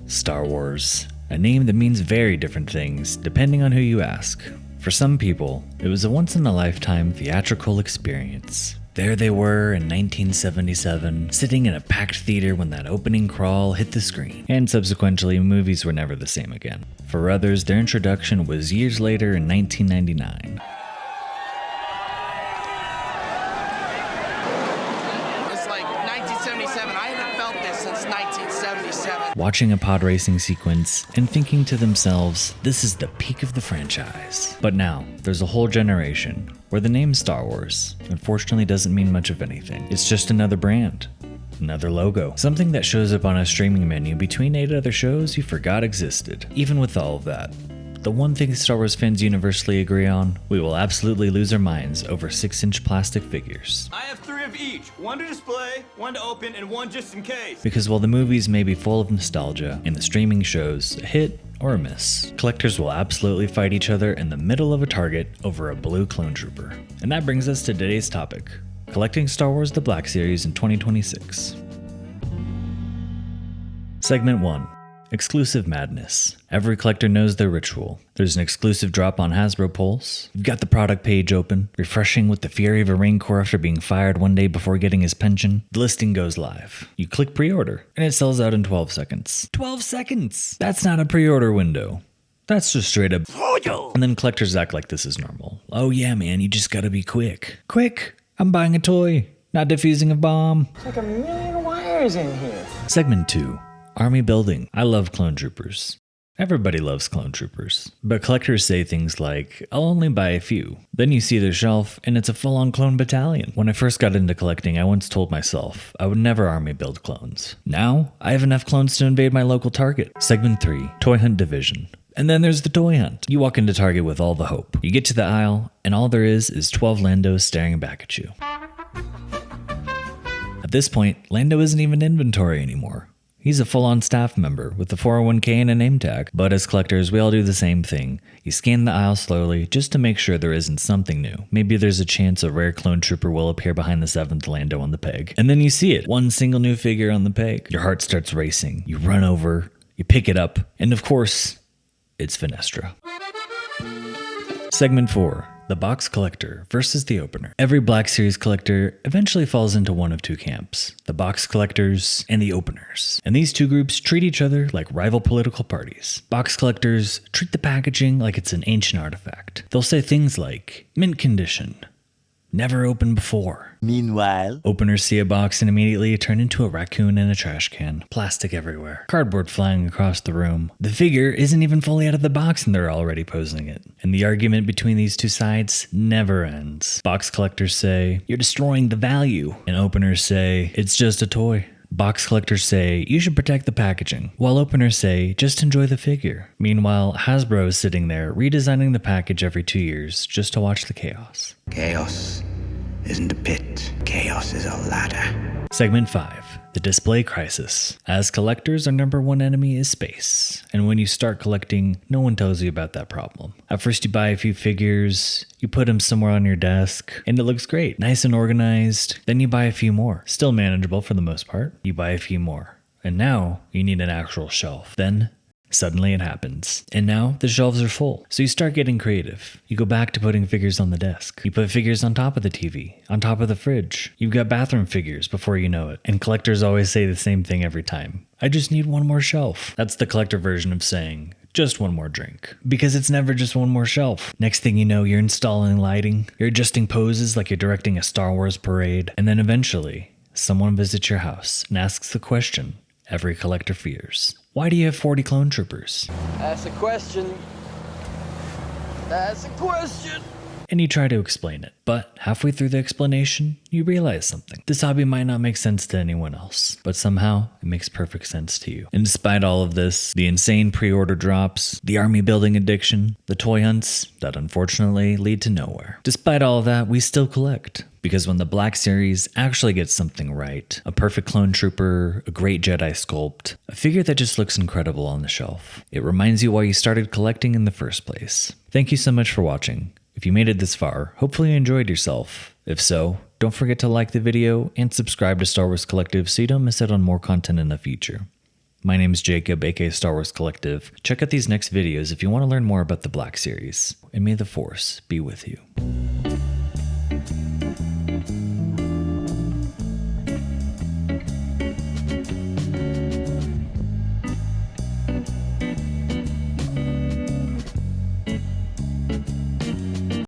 Star Wars, a name that means very different things depending on who you ask. For some people, it was a once-in-a-lifetime theatrical experience. There they were in 1977, sitting in a packed theater when that opening crawl hit the screen, and subsequently, movies were never the same again. For others, their introduction was years later in 1999. Watching a pod racing sequence and thinking to themselves, this is the peak of the franchise. But now, there's a whole generation where the name Star Wars unfortunately doesn't mean much of anything. It's just another brand, another logo, something that shows up on a streaming menu between 8 other shows you forgot existed. Even with all of that, the one thing Star Wars fans universally agree on, we will absolutely lose our minds over 6-inch plastic figures. I have 3 of each, 1 to display, 1 to open, and 1 just in case. Because while the movies may be full of nostalgia and the streaming shows a hit or a miss, collectors will absolutely fight each other in the middle of a Target over a blue clone trooper. And that brings us to today's topic, collecting Star Wars The Black Series in 2026. Segment 1. Exclusive madness. Every collector knows their ritual. There's an exclusive drop on Hasbro polls. You've got the product page open, refreshing with the fury of a Marine Corps after being fired one day before getting his pension. The listing goes live. You click pre-order, and it sells out in 12 seconds. 12 seconds! That's not a pre-order window. That's just straight up. And then collectors act like this is normal. Oh yeah, man, you just gotta be quick. Quick! I'm buying a toy, not defusing a bomb. It's like a million wires in here. Segment 2. Army building. I love clone troopers. Everybody loves clone troopers. But collectors say things like, I'll only buy a few. Then you see their shelf, and it's a full-on clone battalion. When I first got into collecting, I once told myself I would never army build clones. Now, I have enough clones to invade my local Target. Segment 3. Toy Hunt Division. And then there's the toy hunt. You walk into Target with all the hope. You get to the aisle, and all there is 12 Landos staring back at you. At this point, Lando isn't even inventory anymore. He's a full-on staff member with a 401k and a name tag. But as collectors, we all do the same thing. You scan the aisle slowly just to make sure there isn't something new. Maybe there's a chance a rare clone trooper will appear behind the 7th Lando on the peg. And then you see it, one single new figure on the peg. Your heart starts racing. You run over, you pick it up, and of course, it's Finestra. Segment 4. The box collector versus the opener. Every Black Series collector eventually falls into one of two camps, the box collectors and the openers. And these two groups treat each other like rival political parties. Box collectors treat the packaging like it's an ancient artifact. They'll say things like, mint condition, never opened before. Meanwhile, openers see a box and immediately turn into a raccoon in a trash can. Plastic everywhere. Cardboard flying across the room. The figure isn't even fully out of the box and they're already posing it. And the argument between these two sides never ends. Box collectors say, you're destroying the value. And openers say, it's just a toy. Box collectors say, you should protect the packaging, while openers say, just enjoy the figure. Meanwhile, Hasbro is sitting there redesigning the package every 2 years just to watch the chaos. Chaos isn't a pit. Chaos is a ladder. Segment 5. The display crisis. As collectors, our number one enemy is space. And when you start collecting, no one tells you about that problem. At first you buy a few figures, you put them somewhere on your desk, and it looks great, nice and organized. Then you buy a few more. Still manageable for the most part. You buy a few more. And now you need an actual shelf. Then suddenly it happens. And now the shelves are full. So you start getting creative. You go back to putting figures on the desk. You put figures on top of the TV, on top of the fridge. You've got bathroom figures before you know it. And collectors always say the same thing every time. I just need one more shelf. That's the collector version of saying, just one more drink. Because it's never just one more shelf. Next thing you know, you're installing lighting. You're adjusting poses like you're directing a Star Wars parade. And then eventually, someone visits your house and asks the question every collector fears. Why do you have 40 clone troopers? That's a question. That's a question. And you try to explain it, but halfway through the explanation, you realize something. This hobby might not make sense to anyone else, but somehow it makes perfect sense to you. And despite all of this, the insane pre-order drops, the army building addiction, the toy hunts that unfortunately lead to nowhere. Despite all of that, we still collect. Because when the Black Series actually gets something right, a perfect clone trooper, a great Jedi sculpt, a figure that just looks incredible on the shelf, it reminds you why you started collecting in the first place. Thank you so much for watching. If you made it this far, hopefully you enjoyed yourself. If so, don't forget to like the video and subscribe to Star Wars Collective so you don't miss out on more content in the future. My name's Jacob, aka Star Wars Collective. Check out these next videos if you want to learn more about the Black Series. And may the Force be with you.